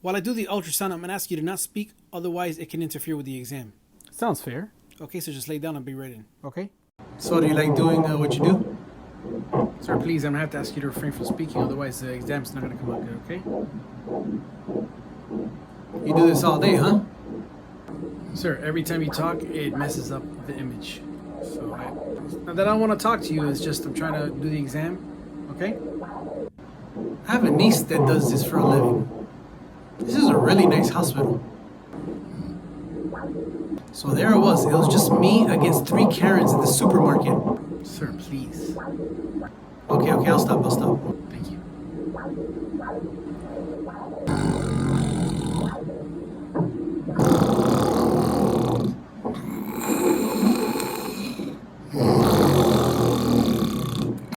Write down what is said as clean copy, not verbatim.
While I do the ultrasound, I'm going to ask you to not speak, otherwise it can interfere with the exam. Sounds fair. Okay, so just lay down and be right in. Okay. So do you like doing what you do? Sir, please, I'm going to have to ask you to refrain from speaking, otherwise the exam's not going to come out good, okay? You do this all day, huh? Sir, every time you talk, it messes up the image. So, not that I don't want to talk to you, it's just I'm trying to do the exam, okay? I have a niece that does this for a living. This is a really nice hospital. So there it was. It was just me against 3 Karens at the supermarket. Sir, please. Okay, I'll stop. Thank you.